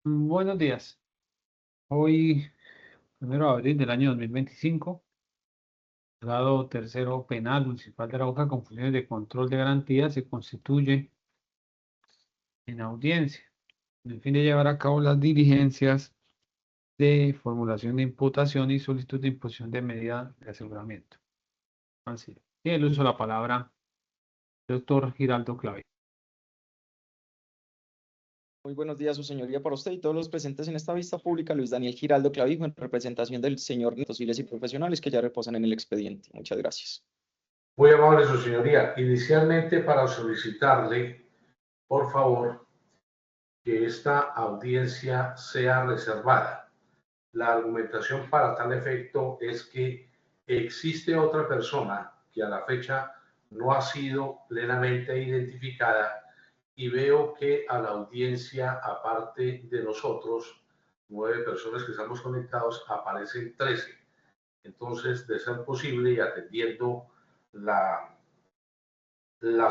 Buenos días. Hoy, 1 de abril del año 2025, juzgado tercero penal municipal de Arauca con funciones de control de garantía se constituye en audiencia, con el fin de llevar a cabo las diligencias de formulación de imputación y solicitud de imposición de medida de aseguramiento. Así. Tiene el uso de la palabra doctor Giraldo Clavé. Muy buenos días, su señoría, para usted y todos los presentes en esta vista pública. Luis Daniel Giraldo Clavijo, en representación del señor Nieto Civiles y Profesionales que ya reposan en el expediente. Muchas gracias. Muy amable, su señoría. Inicialmente, para solicitarle, por favor, que esta audiencia sea reservada. La argumentación para tal efecto es que existe otra persona que a la fecha no ha sido plenamente identificada y veo que a la audiencia, aparte de nosotros, 9 personas que estamos conectados, aparecen 13. Entonces, de ser posible y atendiendo la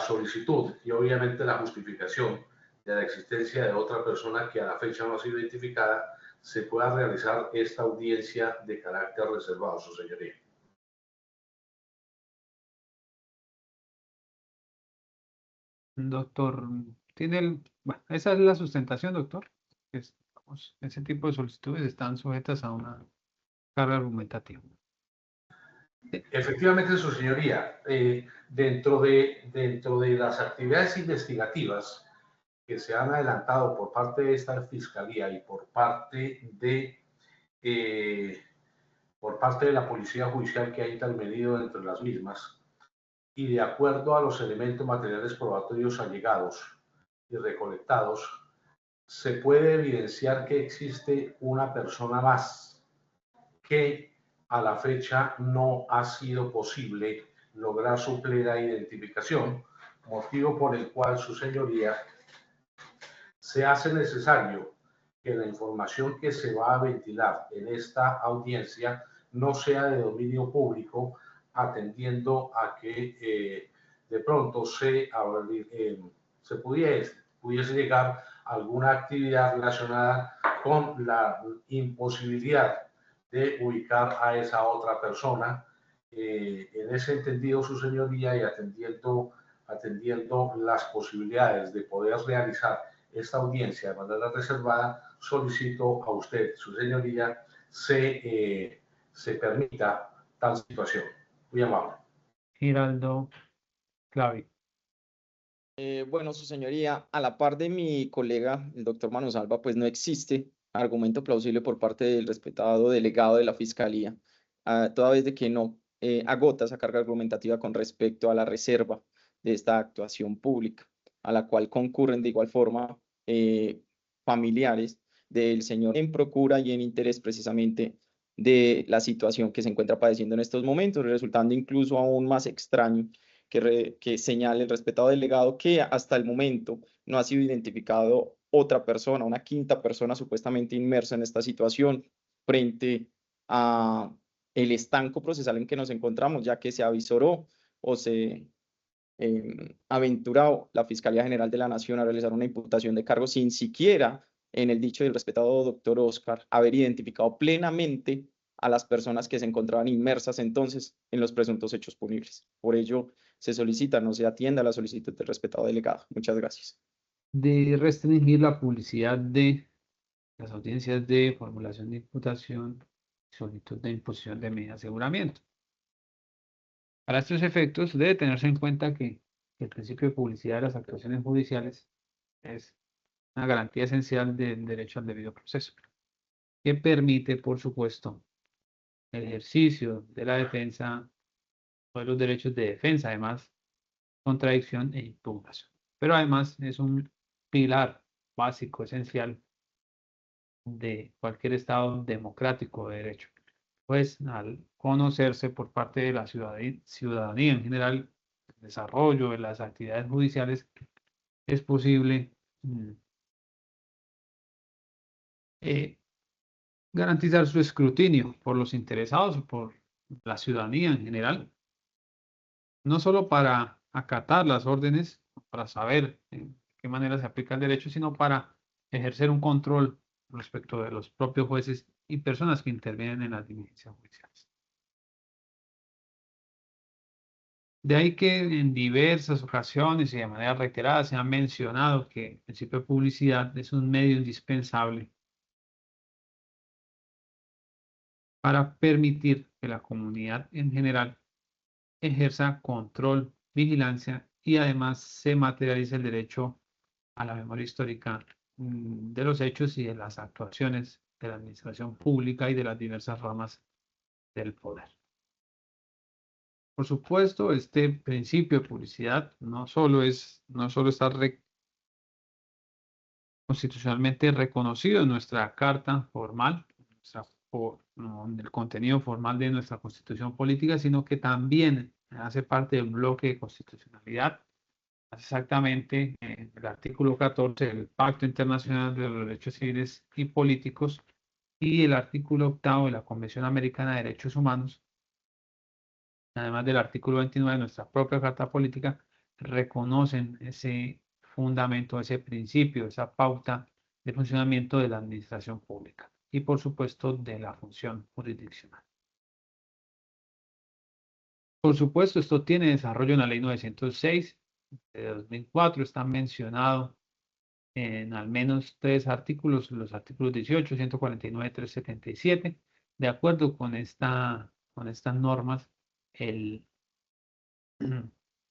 solicitud y obviamente la justificación de la existencia de otra persona que a la fecha no ha sido identificada, se pueda realizar esta audiencia de carácter reservado, su señoría. Doctor, bueno, esa es la sustentación, doctor. Ese tipo de solicitudes están sujetas a una carga argumentativa. Efectivamente, su señoría, dentro de las actividades investigativas que se han adelantado por parte de esta fiscalía y eh, por parte de la policía judicial que ha intervenido entre las mismas, y de acuerdo a los elementos materiales probatorios allegados y recolectados, se puede evidenciar que existe una persona más que a la fecha no ha sido posible lograr su plena identificación, motivo por el cual su señoría se hace necesario que la información que se va a ventilar en esta audiencia no sea de dominio público, atendiendo a que de pronto se pudiese llegar a alguna actividad relacionada con la imposibilidad de ubicar a esa otra persona. En ese entendido, su señoría, y atendiendo las posibilidades de poder realizar esta audiencia de manera reservada, solicito a usted, su señoría, se permita tal situación. Muy amable. Giraldo Clavi. Bueno, su señoría, a la par de mi colega, el doctor Manosalva, pues no existe argumento plausible por parte del respetado delegado de la Fiscalía, toda vez de que no agota esa carga argumentativa con respecto a la reserva de esta actuación pública, a la cual concurren de igual forma familiares del señor en procura y en interés precisamente de la situación que se encuentra padeciendo en estos momentos, resultando incluso aún más extraño que señale el respetado delegado que hasta el momento no ha sido identificado otra persona, una quinta persona supuestamente inmersa en esta situación frente a el estanco procesal en que nos encontramos, ya que se avisoró o se aventurado la Fiscalía General de la Nación a realizar una imputación de cargos sin siquiera, en el dicho del respetado doctor Oscar, haber identificado plenamente a las personas que se encontraban inmersas entonces en los presuntos hechos punibles. Por ello, se solicita no se atienda a la solicitud del respetado delegado. Muchas gracias. De restringir la publicidad de las audiencias de formulación de imputación y solicitud de imposición de medida de aseguramiento. Para estos efectos, debe tenerse en cuenta que el principio de publicidad de las actuaciones judiciales es una garantía esencial del derecho al debido proceso, que permite, por supuesto, el ejercicio de la defensa o de los derechos de defensa, además, contradicción e impugnación. Pero además es un pilar básico, esencial de cualquier Estado democrático de derecho. Pues al conocerse por parte de la ciudadanía en general, el desarrollo de las actividades judiciales, es posible eh, garantizar su escrutinio por los interesados o por la ciudadanía en general, no solo para acatar las órdenes, para saber en qué manera se aplica el derecho, sino para ejercer un control respecto de los propios jueces y personas que intervienen en las diligencias judiciales. De ahí que en diversas ocasiones y de manera reiterada se ha mencionado que el principio de publicidad es un medio indispensable para permitir que la comunidad en general ejerza control, vigilancia y además se materialice el derecho a la memoria histórica de los hechos y de las actuaciones de la administración pública y de las diversas ramas del poder. Por supuesto, este principio de publicidad no solo está constitucionalmente reconocido en nuestra carta formal, en el contenido formal de nuestra constitución política, sino que también hace parte del bloque de constitucionalidad, exactamente en el artículo 14 del Pacto Internacional de los Derechos Civiles y Políticos y el artículo 8 de la Convención Americana de Derechos Humanos, además del artículo 29 de nuestra propia Carta Política, reconocen ese fundamento, ese principio, esa pauta de funcionamiento de la administración pública y, por supuesto, de la función jurisdiccional. Por supuesto, esto tiene desarrollo en la Ley 906 de 2004, está mencionado en al menos 3 artículos, los artículos 18, 149, 377. De acuerdo con estas normas,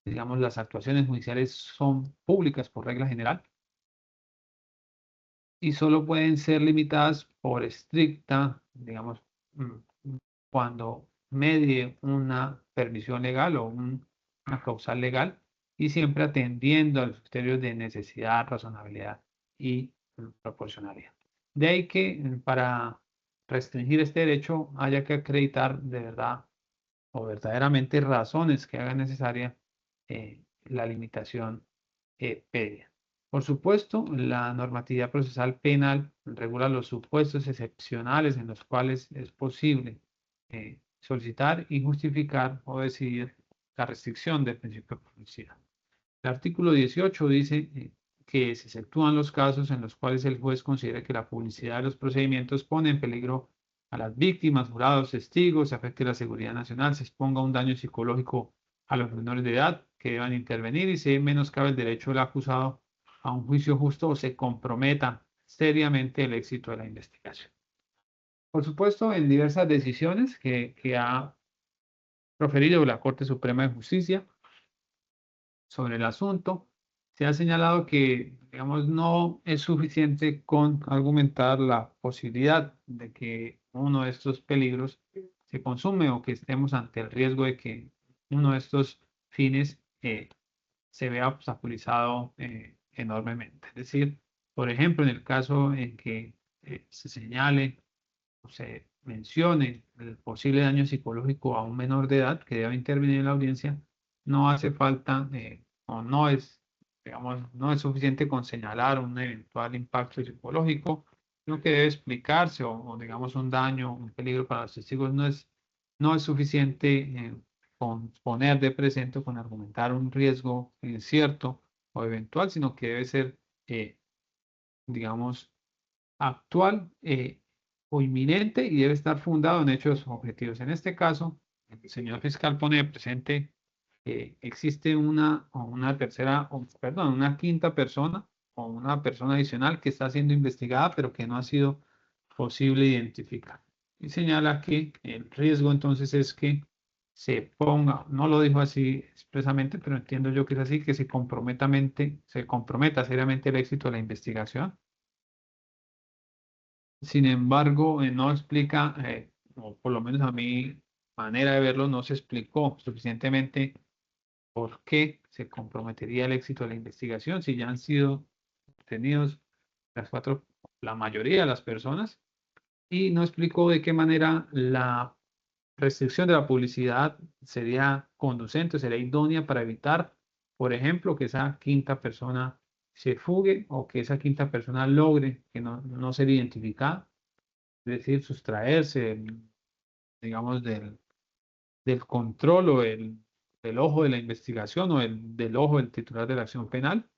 digamos, las actuaciones judiciales son públicas por regla general y solo pueden ser limitadas por estricta, digamos, cuando medie una permisión legal o una causal legal y siempre atendiendo a los criterios de necesidad, razonabilidad y proporcionalidad. De ahí que para restringir este derecho haya que acreditar de verdad o verdaderamente razones que hagan necesaria la limitación pedida. Por supuesto, la normatividad procesal penal regula los supuestos excepcionales en los cuales es posible solicitar y justificar o decidir la restricción del principio de publicidad. El artículo 18 dice que se exceptúan los casos en los cuales el juez considera que la publicidad de los procedimientos pone en peligro a las víctimas, jurados, testigos, se afecte la seguridad nacional, se exponga un daño psicológico a los menores de edad que deban intervenir y se menoscabe el derecho del acusado a un juicio justo o se comprometa seriamente el éxito de la investigación. Por supuesto, en diversas decisiones que ha proferido la Corte Suprema de Justicia sobre el asunto, se ha señalado que, digamos, no es suficiente con argumentar la posibilidad de que uno de estos peligros se consume o que estemos ante el riesgo de que uno de estos fines se vea obstaculizado enormemente. Es decir, por ejemplo, en el caso en que se señale o se mencione el posible daño psicológico a un menor de edad que deba intervenir en la audiencia, no hace falta o no es, digamos, no es suficiente con señalar un eventual impacto psicológico, sino que debe explicarse o digamos un daño, un peligro para los testigos no es suficiente con poner de presente o con argumentar un riesgo incierto o eventual, sino que debe ser, digamos, actual o inminente y debe estar fundado en hechos objetivos. En este caso, el señor fiscal pone de presente que existe una tercera, perdón, una quinta persona o una persona adicional que está siendo investigada, pero que no ha sido posible identificar. Y señala que el riesgo entonces es que se ponga, no lo dijo así expresamente, pero entiendo yo que es así, que se comprometa seriamente el éxito de la investigación. Sin embargo, no explica, o por lo menos a mi manera de verlo, no se explicó suficientemente por qué se comprometería el éxito de la investigación si ya han sido detenidos la mayoría de las personas, y no explicó de qué manera la restricción de la publicidad sería conducente, sería idónea para evitar, por ejemplo, que esa quinta persona se fugue o que esa quinta persona logre que no ser identificada, es decir, sustraerse, digamos, del control o del ojo de la investigación o del ojo del titular de la acción penal.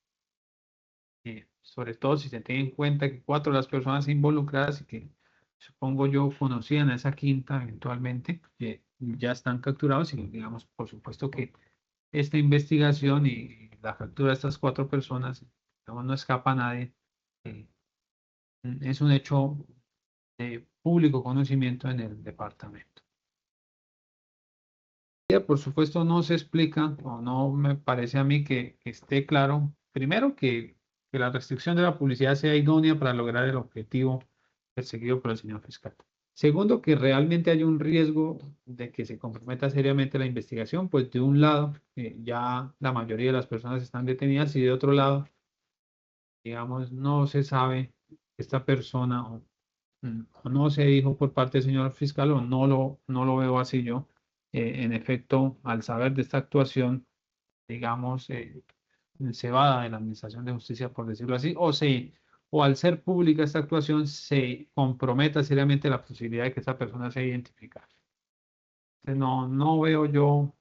sobre todo si se tiene en cuenta que 4 de las personas involucradas y que supongo yo conocían a esa quinta eventualmente, ya están capturados y digamos, por supuesto que esta investigación y la captura de estas 4 personas, digamos, no escapa a nadie. Es un hecho de público conocimiento en el departamento. Por supuesto, no se explica o no me parece a mí que esté claro, primero, que la restricción de la publicidad sea idónea para lograr el objetivo perseguido por el señor fiscal. Segundo, que realmente hay un riesgo de que se comprometa seriamente la investigación, pues de un lado ya la mayoría de las personas están detenidas y de otro lado, digamos, no se sabe esta persona o no se dijo por parte del señor fiscal o no lo veo así yo. En efecto, al saber de esta actuación, digamos, cebada de la Administración de Justicia, por decirlo así, o al ser pública esta actuación, se comprometa seriamente la posibilidad de que esta persona sea identificada. Entonces, no veo yo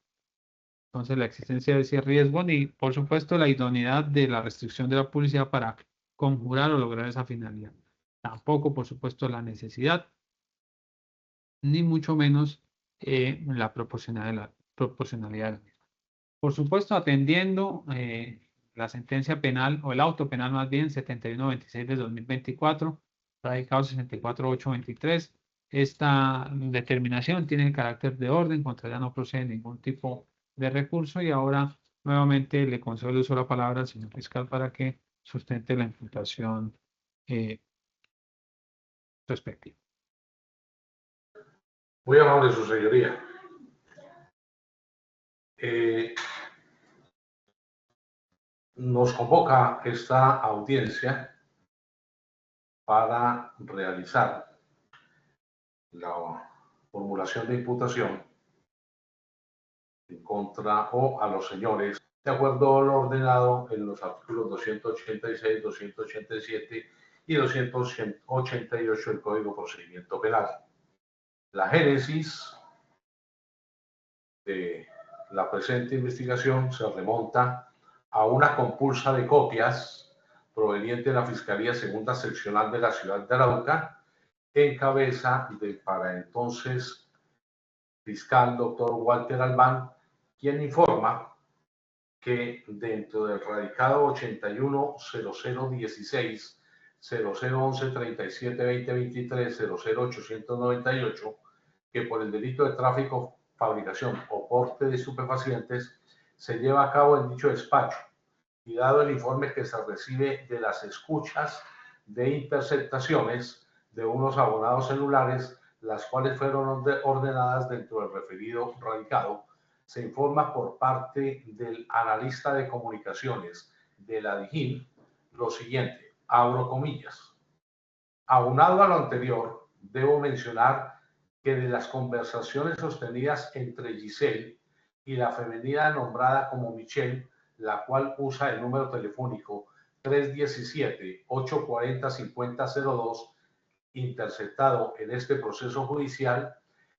entonces la existencia de ese riesgo ni, por supuesto, la idoneidad de la restricción de la publicidad para conjurar o lograr esa finalidad. Tampoco, por supuesto, la necesidad ni mucho menos la proporcionalidad de la misma. Por supuesto, atendiendo la sentencia penal o el auto penal más bien 7126 de 2024, radicado 64823, esta determinación tiene el carácter de orden, contra ella no procede ningún tipo de recurso y ahora nuevamente le concedo el uso de la palabra al señor fiscal para que sustente la imputación respectiva. Muy amable, su señoría. Nos convoca esta audiencia para realizar la formulación de imputación en contra o a los señores, de acuerdo a lo ordenado en los artículos 286, 287 y 288 del Código de Procedimiento Penal. La génesis de la presente investigación se remonta a una compulsa de copias proveniente de la Fiscalía Segunda Seccional de la Ciudad de Arauca, en cabeza del para entonces fiscal doctor Walter Albán, quien informa que dentro del radicado 810016 0011 37 2023 00898, que por el delito de tráfico, fabricación o porte de estupefacientes se lleva a cabo en dicho despacho, y dado el informe que se recibe de las escuchas de interceptaciones de unos abonados celulares, las cuales fueron ordenadas dentro del referido radicado, se informa por parte del analista de comunicaciones de la DIJÍN lo siguiente, abro comillas. Aunado a lo anterior, debo mencionar que de las conversaciones sostenidas entre Giselle y la femenina nombrada como Michelle, la cual usa el número telefónico 317-840-5002, interceptado en este proceso judicial,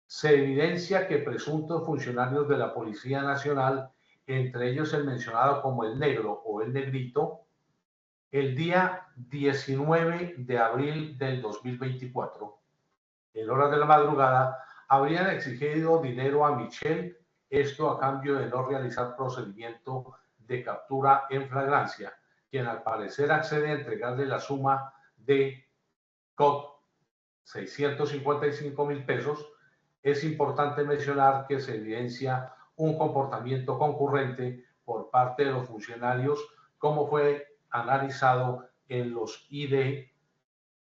se evidencia que presuntos funcionarios de la Policía Nacional, entre ellos el mencionado como el negro o el negrito, el día 19 de abril del 2024, en horas de la madrugada, habrían exigido dinero a Michelle, esto a cambio de no realizar procedimiento de captura en flagrancia, quien al parecer accede a entregarle la suma de 655,000 pesos. Es importante mencionar que se evidencia un comportamiento concurrente por parte de los funcionarios, como fue analizado en los ID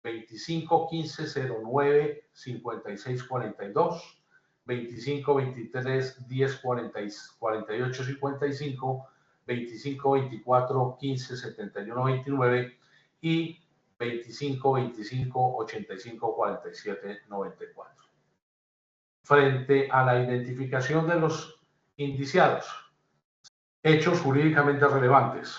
25 15 09 56 42, 25 23 10 48 55, 25 24 15 71 29 y 25 25 85 47 94. Frente a la identificación de los indiciados, hechos jurídicamente relevantes.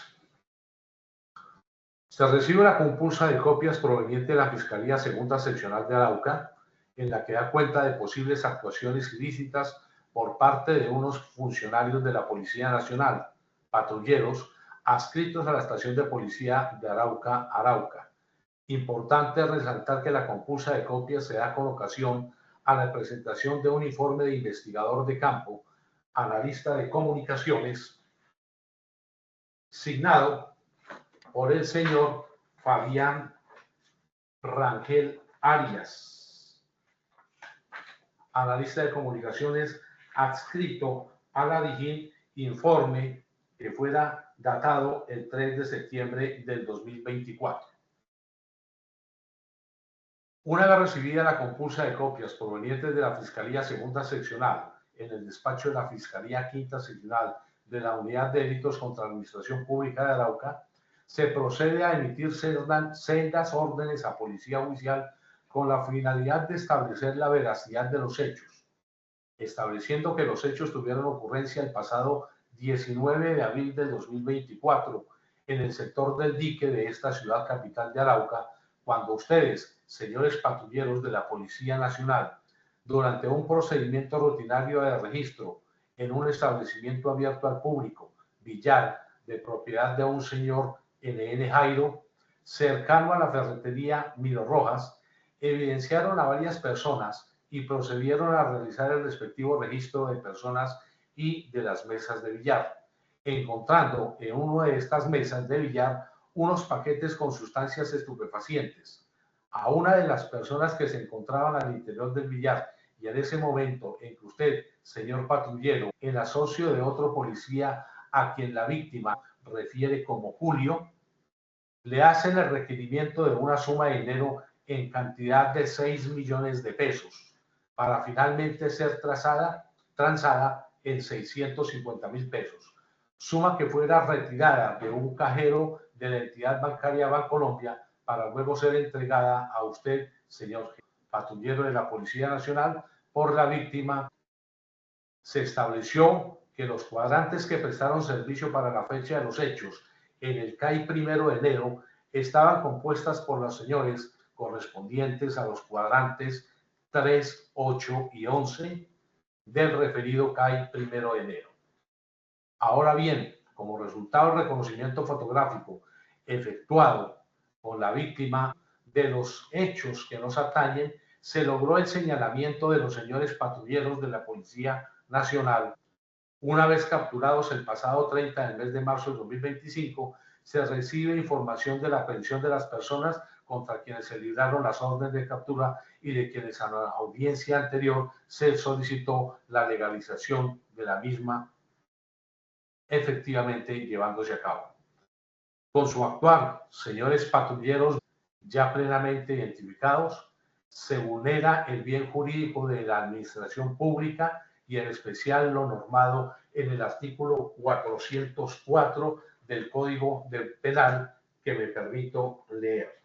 Se recibe una compulsa de copias proveniente de la Fiscalía Segunda Seccional de Arauca, en la que da cuenta de posibles actuaciones ilícitas por parte de unos funcionarios de la Policía Nacional, patrulleros, adscritos a la estación de policía de Arauca, Arauca. Importante resaltar que la compulsa de copias se da con ocasión a la presentación de un informe de investigador de campo, analista de comunicaciones, signado por el señor Fabián Rangel Arias, analista de comunicaciones adscrito a la Dijín, informe que fuera datado el 3 de septiembre del 2024. Una vez recibida la compulsa de copias provenientes de la Fiscalía Segunda Seccional en el despacho de la Fiscalía Quinta Seccional de la Unidad de Delitos contra la Administración Pública de Arauca, se procede a emitir sendas órdenes a Policía Judicial con la finalidad de establecer la veracidad de los hechos, estableciendo que los hechos tuvieron ocurrencia el pasado 19 de abril del 2024 en el sector del dique de esta ciudad capital de Arauca, cuando ustedes, señores patrulleros de la Policía Nacional, durante un procedimiento rutinario de registro en un establecimiento abierto al público, billar, de propiedad de un señor N.N. Jairo, cercano a la ferretería Miro Rojas, evidenciaron a varias personas y procedieron a realizar el respectivo registro de personas y de las mesas de billar, encontrando en una de estas mesas de billar unos paquetes con sustancias estupefacientes. A una de las personas que se encontraban al interior del billar y en ese momento en que usted, señor patrullero, el asocio de otro policía a quien la víctima refiere como Julio, le hacen el requerimiento de una suma de dinero en cantidad de 6 millones de pesos para finalmente ser transada en 650.000 pesos, suma que fuera retirada de un cajero de la entidad bancaria Bancolombia para luego ser entregada a usted, señor patrullero de la Policía Nacional, por la víctima. Se estableció que los cuadrantes que prestaron servicio para la fecha de los hechos en el CAI 1 de enero estaban compuestas por los señores correspondientes a los cuadrantes 3, 8 y 11 del referido CAI 1 de enero. Ahora bien, como resultado del reconocimiento fotográfico efectuado con la víctima de los hechos que nos atañen, se logró el señalamiento de los señores patrulleros de la Policía Nacional. Una vez capturados el pasado 30 del mes de marzo de 2025, se recibe información de la aprehensión de las personas contra quienes se libraron las órdenes de captura y de quienes a la audiencia anterior se solicitó la legalización de la misma efectivamente llevándose a cabo. Con su actuar, señores patrulleros ya plenamente identificados, se vulnera el bien jurídico de la administración pública y en especial lo normado en el artículo 404 del Código Penal que me permito leer.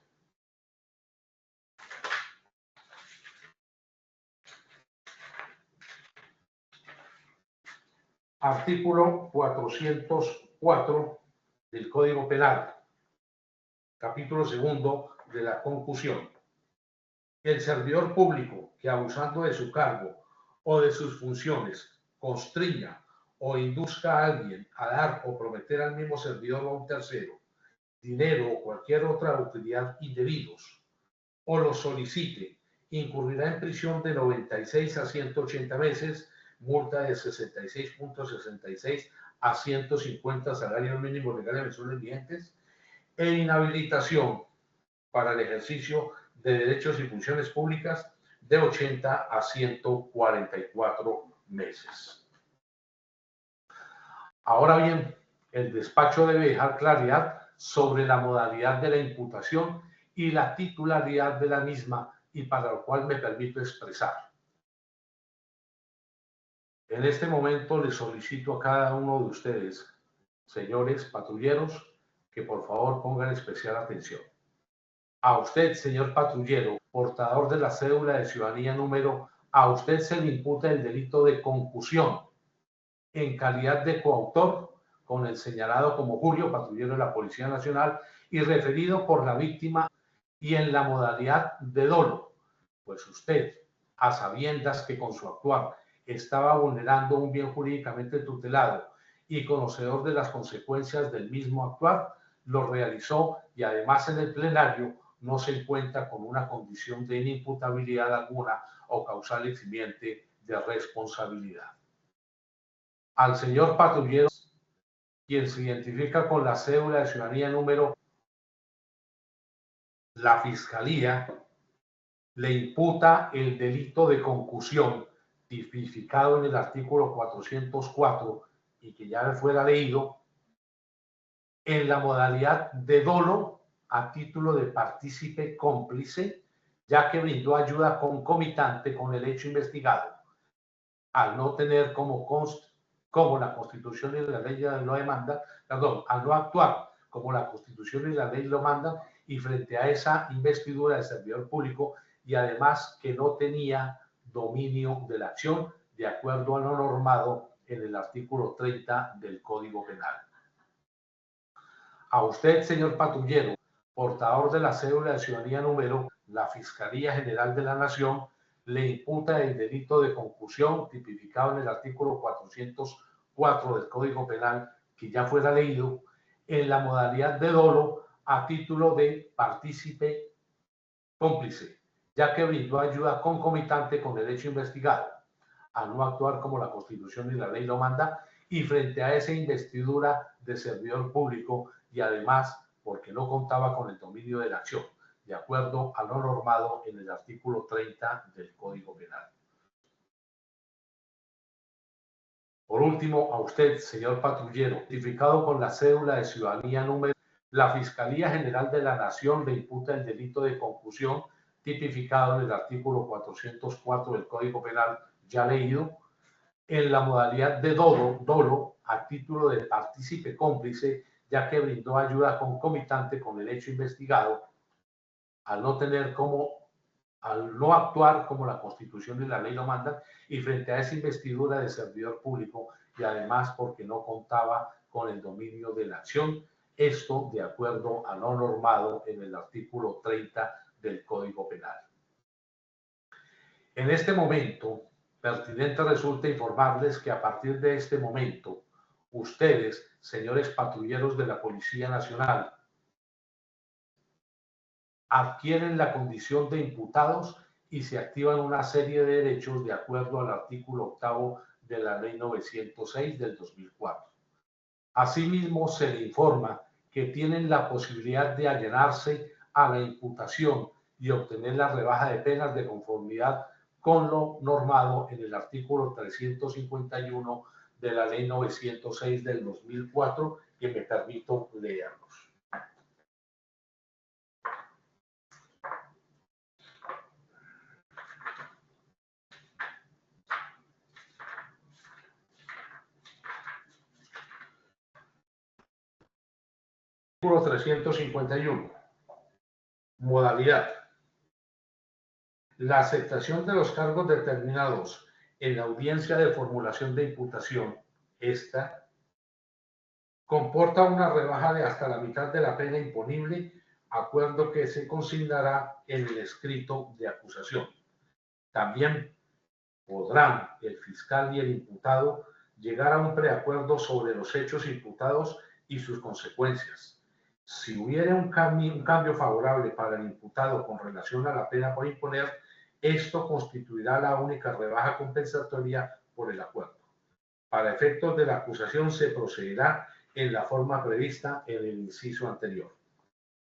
Artículo 404 del Código Penal, capítulo segundo de la concusión. El servidor público que abusando de su cargo o de sus funciones constriña o induzca a alguien a dar o prometer al mismo servidor o a un tercero dinero o cualquier otra utilidad indebidos o lo solicite, incurrirá en prisión de 96 a 180 meses, multa de 66.66 a 150 salarios mínimos legales mensuales vigentes e inhabilitación para el ejercicio de derechos y funciones públicas de 80 a 144 meses. Ahora bien, el despacho debe dejar claridad sobre la modalidad de la imputación y la titularidad de la misma y para lo cual me permito expresar. En este momento les solicito a cada uno de ustedes, señores patrulleros, que por favor pongan especial atención. A usted, señor patrullero, portador de la cédula de ciudadanía número, a usted se le imputa el delito de concusión en calidad de coautor con el señalado como Julio, patrullero de la Policía Nacional, y referido por la víctima y en la modalidad de dolo, pues usted, a sabiendas que con su actuar estaba vulnerando un bien jurídicamente tutelado y conocedor de las consecuencias del mismo actuar, lo realizó y además en el plenario no se encuentra con una condición de inimputabilidad alguna o causal eximiente de responsabilidad. Al señor patrullero, quien se identifica con la cédula de ciudadanía número, la Fiscalía le imputa el delito de concusión tipificado en el artículo 404 y que ya fuera leído en la modalidad de dolo a título de partícipe cómplice, ya que brindó ayuda concomitante con el hecho investigado, al no tener como la Constitución y la ley lo demanda, perdón, al no actuar como la Constitución y la ley lo mandan, y frente a esa investidura de servidor público, y además que no tenía dominio de la acción de acuerdo a lo normado en el artículo 30 del Código Penal. A usted, señor patrullero, portador de la cédula de ciudadanía número, la Fiscalía General de la Nación le imputa el delito de concusión tipificado en el artículo 404 del Código Penal, que ya fuera leído, en la modalidad de dolo a título de partícipe cómplice, ya que brindó ayuda concomitante con el hecho investigado, al no actuar como la Constitución y la ley lo manda, y frente a esa investidura de servidor público, y además porque no contaba con el dominio de la acción, de acuerdo a lo normado en el artículo 30 del Código Penal. Por último, a usted, señor patrullero, identificado con la cédula de ciudadanía número, la Fiscalía General de la Nación le imputa el delito de concusión tipificado en el artículo 404 del Código Penal, ya leído, en la modalidad de dolo a título de partícipe cómplice, ya que brindó ayuda concomitante con el hecho investigado, al no actuar como la Constitución y la ley lo mandan, y frente a esa investidura de servidor público, y además porque no contaba con el dominio de la acción, esto de acuerdo a lo normado en el artículo 30 del Código Penal. En este momento, pertinente resulta informarles que a partir de este momento, ustedes, señores patrulleros de la Policía Nacional, adquieren la condición de imputados y se activan una serie de derechos de acuerdo al artículo 8 de la Ley 906 del 2004. Asimismo, se le informa que tienen la posibilidad de allanarse a la imputación y obtener la rebaja de penas de conformidad con lo normado en el artículo 351 de la Ley 906 del 2004, que me permito leerlos. Artículo 351. Modalidad. La aceptación de los cargos determinados en la audiencia de formulación de imputación, esta, comporta una rebaja de hasta la mitad de la pena imponible, acuerdo que se consignará en el escrito de acusación. También podrán el fiscal y el imputado llegar a un preacuerdo sobre los hechos imputados y sus consecuencias. Si hubiera un cambio favorable para el imputado con relación a la pena por imponer, esto constituirá la única rebaja compensatoria por el acuerdo. Para efectos de la acusación se procederá en la forma prevista en el inciso anterior.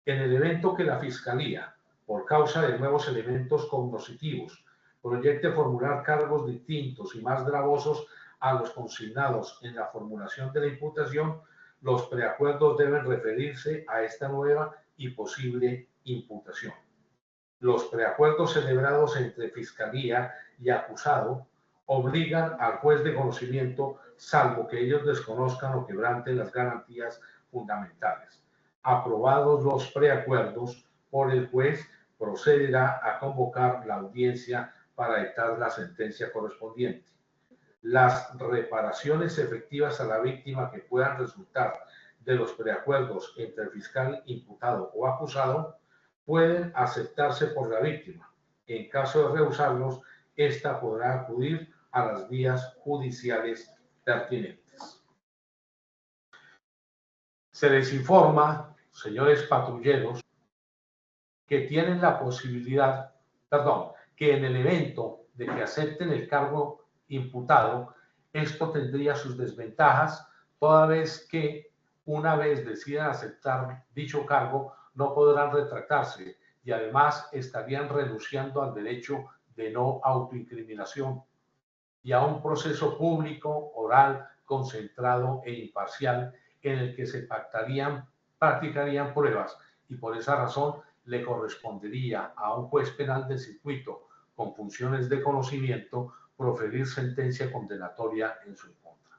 En el evento que la Fiscalía, por causa de nuevos elementos cognoscitivos, proyecte formular cargos distintos y más gravosos a los consignados en la formulación de la imputación, los preacuerdos deben referirse a esta nueva y posible imputación. Los preacuerdos celebrados entre Fiscalía y acusado obligan al juez de conocimiento, salvo que ellos desconozcan o quebranten las garantías fundamentales. Aprobados los preacuerdos por el juez, procederá a convocar la audiencia para dictar la sentencia correspondiente. Las reparaciones efectivas a la víctima que puedan resultar de los preacuerdos entre el fiscal, imputado o acusado pueden aceptarse por la víctima. En caso de rehusarlos, ésta podrá acudir a las vías judiciales pertinentes. Se les informa, señores patrulleros, que tienen la posibilidad, que en el evento de que acepten el cargo imputado, esto tendría sus desventajas, toda vez que una vez decidan aceptar dicho cargo, no podrán retractarse y además estarían renunciando al derecho de no autoincriminación y a un proceso público, oral, concentrado e imparcial en el que se practicarían pruebas y por esa razón le correspondería a un juez penal de circuito con funciones de conocimiento proferir sentencia condenatoria en su contra.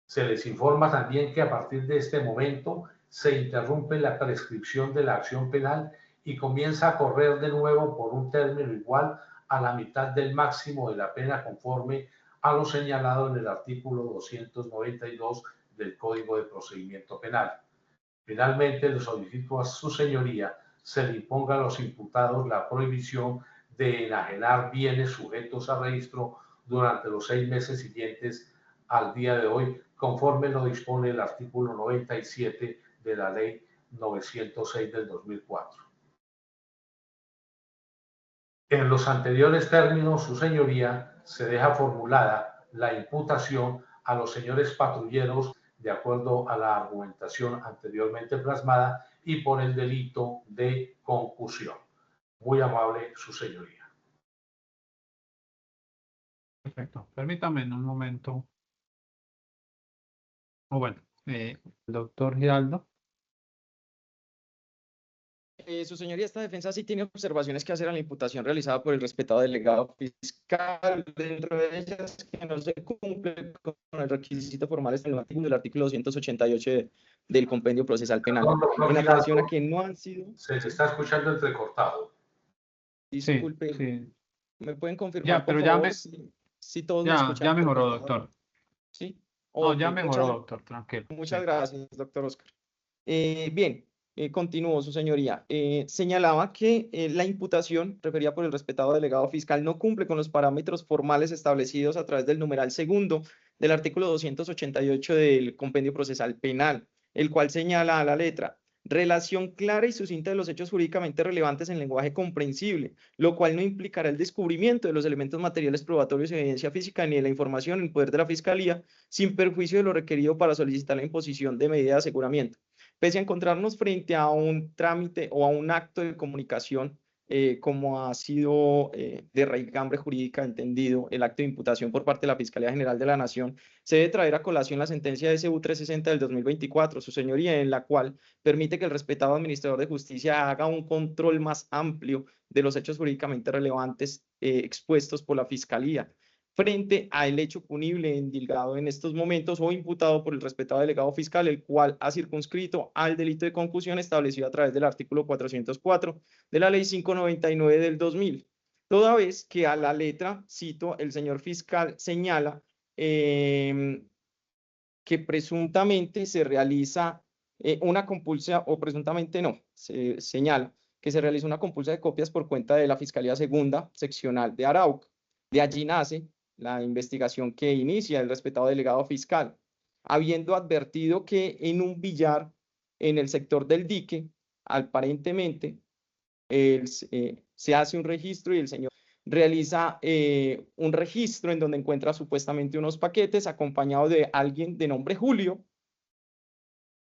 Se les informa también que a partir de este momento se interrumpe la prescripción de la acción penal y comienza a correr de nuevo por un término igual a la mitad del máximo de la pena conforme a lo señalado en el artículo 292 del Código de Procedimiento Penal. Finalmente, le solicito a su señoría se le imponga a los imputados la prohibición de enajenar bienes sujetos a registro durante los 6 meses siguientes al día de hoy, conforme lo dispone el artículo 97 de la Ley 906 del 2004. En los anteriores términos, su señoría se deja formulada la imputación a los señores patrulleros de acuerdo a la argumentación anteriormente plasmada y por el delito de concusión. Muy amable, su señoría. Perfecto. Permítame en un momento. Bueno, el doctor Giraldo. Su señoría, esta defensa sí tiene observaciones que hacer a la imputación realizada por el respetado delegado fiscal, dentro de ellas que no se cumple con el requisito formal establecido del artículo 288 del Compendio Procesal Penal. En atención a que no han sido... Se le está escuchando entrecortado. Disculpe, sí. ¿me pueden confirmar, Ya, pero por favor, si todos me escuchan? Ya mejoró, doctor. ¿Sí? No, Ok, ya mejoró, doctor, tranquilo. Muchas gracias, doctor Oscar. Bien, continúo, su señoría. Señalaba que la imputación referida por el respetado delegado fiscal no cumple con los parámetros formales establecidos a través del numeral segundo del artículo 288 del Compendio Procesal Penal, el cual señala a la letra relación clara y sucinta de los hechos jurídicamente relevantes en lenguaje comprensible, lo cual no implicará el descubrimiento de los elementos materiales probatorios y evidencia física ni de la información en poder de la Fiscalía, sin perjuicio de lo requerido para solicitar la imposición de medida de aseguramiento. Pese a encontrarnos frente a un trámite o a un acto de comunicación, como ha sido de raigambre jurídica entendido el acto de imputación por parte de la Fiscalía General de la Nación, se debe traer a colación la sentencia de SU 360 del 2024, su señoría, en la cual permite que el respetado administrador de justicia haga un control más amplio de los hechos jurídicamente relevantes expuestos por la Fiscalía frente al hecho punible endilgado en estos momentos o imputado por el respetado delegado fiscal, el cual ha circunscrito al delito de concusión establecido a través del artículo 404 de la Ley 599 del 2000. Toda vez que a la letra, cito, el señor fiscal señala que presuntamente se realiza una compulsa, o presuntamente no, se señala que se realiza una compulsa de copias por cuenta de la Fiscalía Segunda Seccional de Arauca. De allí nace la investigación que inicia el respetado delegado fiscal, habiendo advertido que en un billar en el sector del dique, aparentemente, se hace un registro y el señor realiza un registro en donde encuentra supuestamente unos paquetes acompañado de alguien de nombre Julio,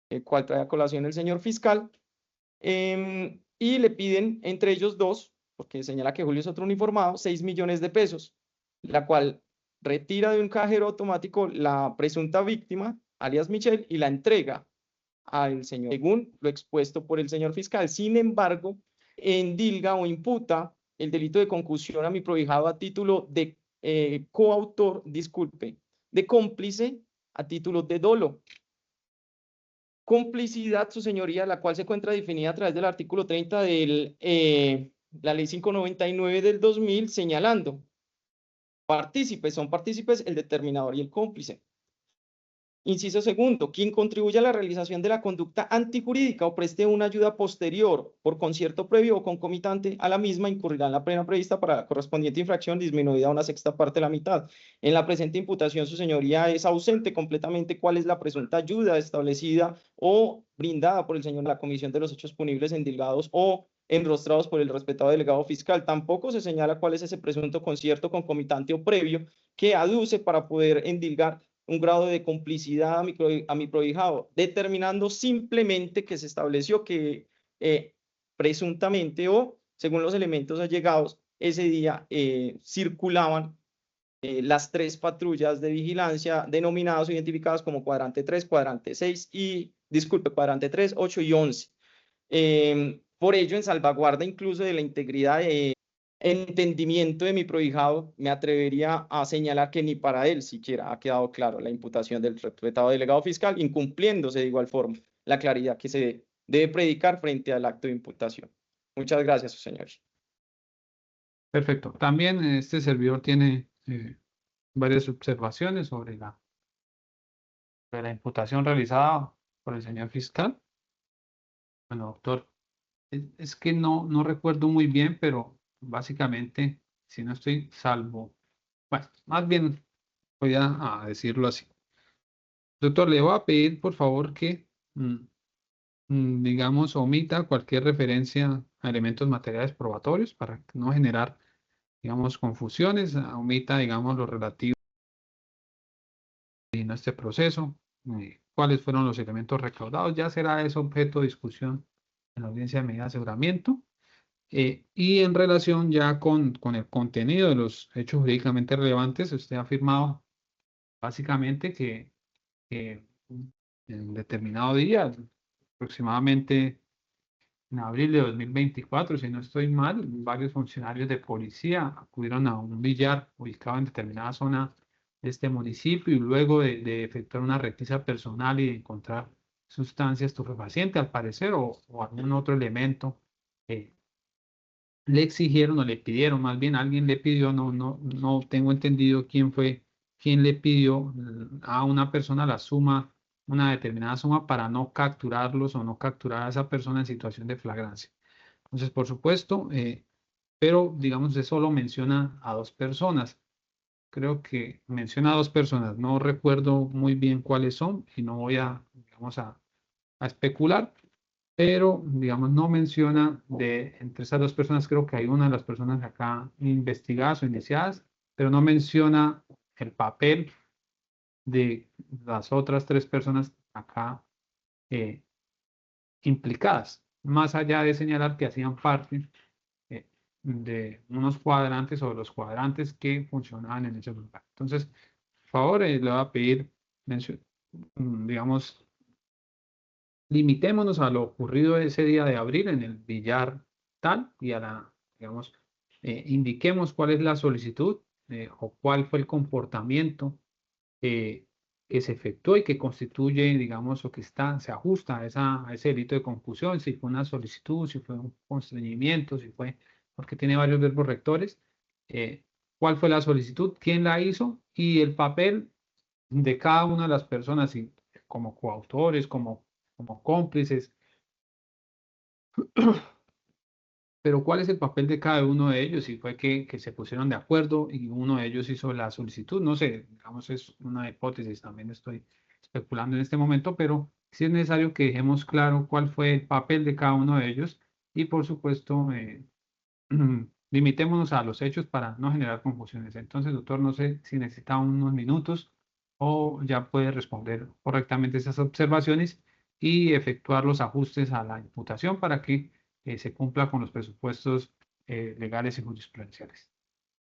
el cual trae a colación el señor fiscal, y le piden entre ellos dos, porque señala que Julio es otro uniformado, 6 millones de pesos, la cual retira de un cajero automático la presunta víctima, alias Michelle, y la entrega al señor, según lo expuesto por el señor fiscal. Sin embargo, endilga o imputa el delito de concusión a mi prohijado a título de coautor, disculpe, de cómplice a título de dolo. Complicidad, su señoría, la cual se encuentra definida a través del artículo 30 de la Ley 599 del 2000, señalando partícipes, son partícipes el determinador y el cómplice. Inciso segundo, quien contribuya a la realización de la conducta antijurídica o preste una ayuda posterior por concierto previo o concomitante a la misma incurrirá en la pena prevista para la correspondiente infracción disminuida a una sexta parte de la mitad. En la presente imputación, su señoría es ausente completamente cuál es la presunta ayuda establecida o brindada por el señor en la comisión de los hechos punibles endilgados o enrostrados por el respetado delegado fiscal. Tampoco se señala cuál es ese presunto concierto concomitante o previo que aduce para poder endilgar un grado de complicidad a mi prohijado, determinando simplemente que se estableció que presuntamente o según los elementos allegados, ese día circulaban las 3 patrullas de vigilancia denominadas o identificadas como cuadrante 3, cuadrante 6 y, disculpe, cuadrante 3, 8 y 11. Por ello, en salvaguarda incluso de la integridad entendimiento de mi prohijado, me atrevería a señalar que ni para él siquiera ha quedado claro la imputación del respetado delegado fiscal, incumpliéndose de igual forma la claridad que se debe predicar frente al acto de imputación. Muchas gracias, su señor. Perfecto. También este servidor tiene varias observaciones sobre la imputación realizada por el señor fiscal. Bueno, doctor, es que no recuerdo muy bien, pero básicamente, si no estoy salvo, bueno, más bien voy a decirlo así. Doctor, le voy a pedir, por favor, que, digamos, omita cualquier referencia a elementos materiales probatorios para no generar, digamos, confusiones. Omita, digamos, lo relativo a este proceso, cuáles fueron los elementos recaudados. Ya será eso objeto de discusión en la audiencia de medida de aseguramiento. Y en relación ya con el contenido de los hechos jurídicamente relevantes, usted ha afirmado básicamente que en determinado día, aproximadamente en abril de 2024, si no estoy mal, varios funcionarios de policía acudieron a un billar ubicado en determinada zona de este municipio y luego de efectuar una requisa personal y de encontrar sustancias estupefacientes, al parecer, o algún otro elemento, le exigieron o le pidieron, más bien alguien le pidió, no tengo entendido quién fue quien le pidió a una persona una determinada suma para no capturarlos o no capturar a esa persona en situación de flagrancia. Entonces, por supuesto, pero digamos, eso solo menciona a 2 personas. Creo que menciona a 2 personas, no recuerdo muy bien cuáles son y no voy digamos, a especular, pero digamos no menciona entre esas 2 personas, creo que hay una de las personas acá investigadas o iniciadas, pero no menciona el papel de las otras 3 personas acá implicadas, más allá de señalar que hacían parte de unos cuadrantes o de los cuadrantes que funcionaban en ese lugar. Entonces, por favor, le voy a pedir, digamos, limitémonos a lo ocurrido ese día de abril en el billar tal y digamos, indiquemos cuál es la solicitud o cuál fue el comportamiento que se efectuó y que constituye, digamos, o que se ajusta a ese delito de confusión, si fue una solicitud, si fue un constreñimiento, si fue, porque tiene varios verbos rectores, cuál fue la solicitud, quién la hizo y el papel de cada una de las personas, y como coautores, como cómplices, pero ¿cuál es el papel de cada uno de ellos? Si fue que se pusieron de acuerdo y uno de ellos hizo la solicitud, no sé, digamos, es una hipótesis, también estoy especulando en este momento, pero sí es necesario que dejemos claro cuál fue el papel de cada uno de ellos y, por supuesto, limitémonos a los hechos para no generar confusiones. Entonces, doctor, no sé si necesita unos minutos o ya puede responder correctamente esas observaciones y efectuar los ajustes a la imputación para que se cumpla con los presupuestos legales y jurisprudenciales.